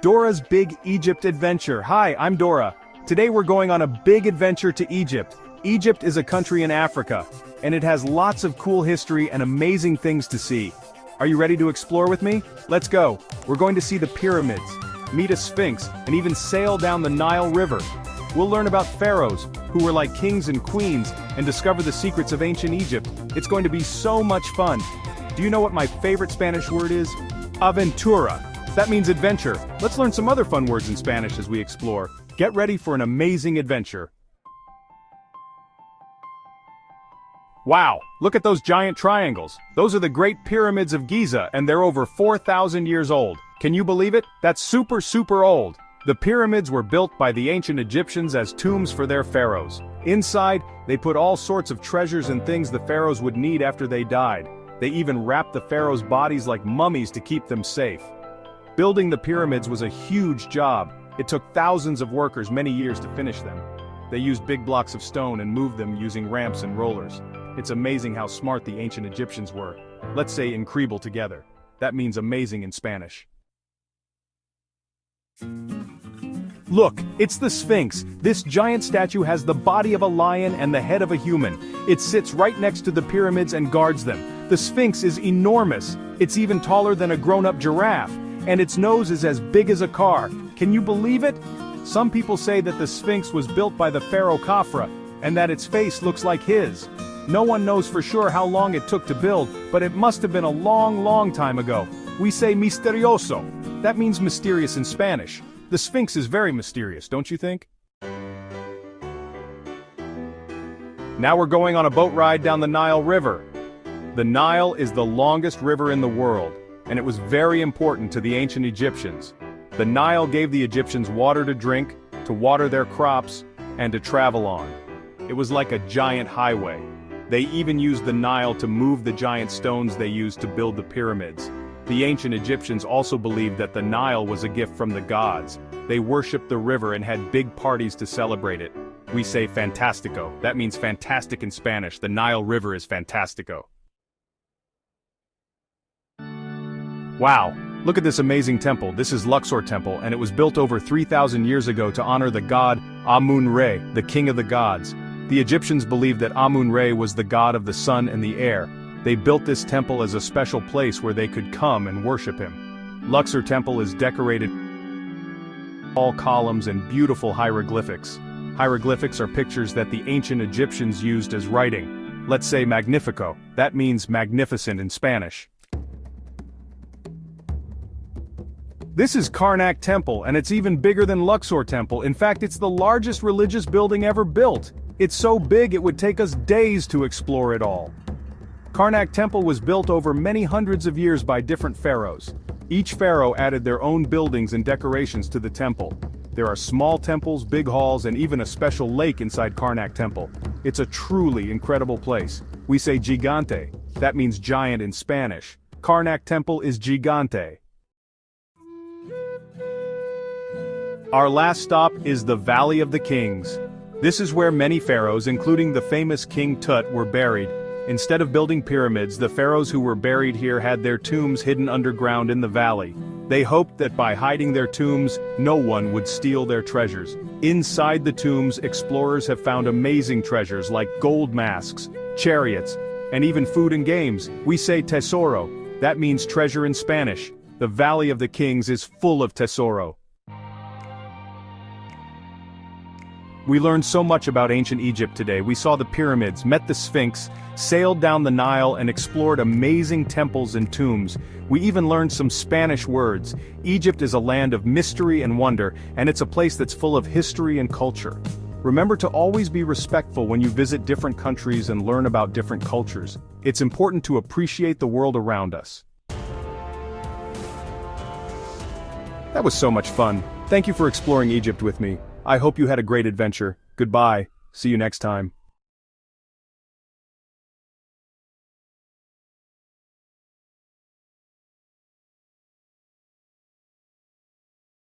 Dora's Big Egypt Adventure. Hi, I'm Dora. Today we're going on a big adventure to Egypt. Egypt is a country in Africa, and it has lots of cool history and amazing things to see. Are you ready to explore with me? Let's go. We're going to see the pyramids, meet a sphinx, and even sail down the Nile River. We'll learn about pharaohs, who were like kings and queens, and discover the secrets of ancient Egypt. It's going to be so much fun. Do you know what my favorite Spanish word is? Aventura. That means adventure. Let's learn some other fun words in Spanish as we explore. Get ready for an amazing adventure. Wow, look at those giant triangles. Those are the Great Pyramids of Giza, and they're over 4,000 years old. Can you believe it? That's super old. The pyramids were built by the ancient Egyptians as tombs for their pharaohs. Inside, they put all sorts of treasures and things the pharaohs would need after they died. They even wrapped the pharaohs' bodies like mummies to keep them safe. Building the pyramids was a huge job. It took thousands of workers many years to finish them. They used big blocks of stone and moved them using ramps and rollers. It's amazing how smart the ancient Egyptians were. Let's say increíble together. That means amazing in Spanish. Look, it's the Sphinx. This giant statue has the body of a lion and the head of a human. It sits right next to the pyramids and guards them. The Sphinx is enormous. It's even taller than a grown-up giraffe. And its nose is as big as a car. Can you believe it? Some people say that the Sphinx was built by the pharaoh Khafra, and that its face looks like his. No one knows for sure how long it took to build, but it must have been a long time ago. We say misterioso. That means mysterious in Spanish. The Sphinx is very mysterious, don't you think? Now we're going on a boat ride down the Nile River. The Nile is the longest river in the world, and it was very important to the ancient Egyptians. The Nile gave the Egyptians water to drink, to water their crops, and to travel on. It was like a giant highway. They even used the Nile to move the giant stones they used to build the pyramids. The ancient Egyptians also believed that the Nile was a gift from the gods. They worshipped the river and had big parties to celebrate it. We say fantastico. That means fantastic in Spanish. The Nile River is fantastico. Wow, look at this amazing temple. This is Luxor Temple, and it was built over 3,000 years ago to honor the god Amun-Re, the king of the gods. The Egyptians believed that Amun-Re was the god of the sun and the air. They built this temple as a special place where they could come and worship him. Luxor Temple is decorated with tall columns and beautiful hieroglyphics. Hieroglyphics are pictures that the ancient Egyptians used as writing. Let's say magnifico. That means magnificent in Spanish. This is Karnak Temple, and it's even bigger than Luxor Temple. In fact, it's the largest religious building ever built. It's so big it would take us days to explore it all. Karnak Temple was built over many hundreds of years by different pharaohs. Each pharaoh added their own buildings and decorations to the temple. There are small temples, big halls, and even a special lake inside Karnak Temple. It's a truly incredible place. We say gigante. That means giant in Spanish. Karnak Temple is gigante. Our last stop is the Valley of the Kings. This is where many pharaohs, including the famous King Tut, were buried. Instead of building pyramids, the pharaohs who were buried here had their tombs hidden underground in the valley. They hoped that by hiding their tombs, no one would steal their treasures. Inside the tombs, explorers have found amazing treasures like gold masks, chariots, and even food and games. We say tesoro. That means treasure in Spanish. The Valley of the Kings is full of tesoro. We learned so much about ancient Egypt today. We saw the pyramids, met the Sphinx, sailed down the Nile, and explored amazing temples and tombs. We even learned some Spanish words. Egypt is a land of mystery and wonder, and it's a place that's full of history and culture. Remember to always be respectful when you visit different countries and learn about different cultures. It's important to appreciate the world around us. That was so much fun. Thank you for exploring Egypt with me. I hope you had a great adventure. Goodbye. See you next time.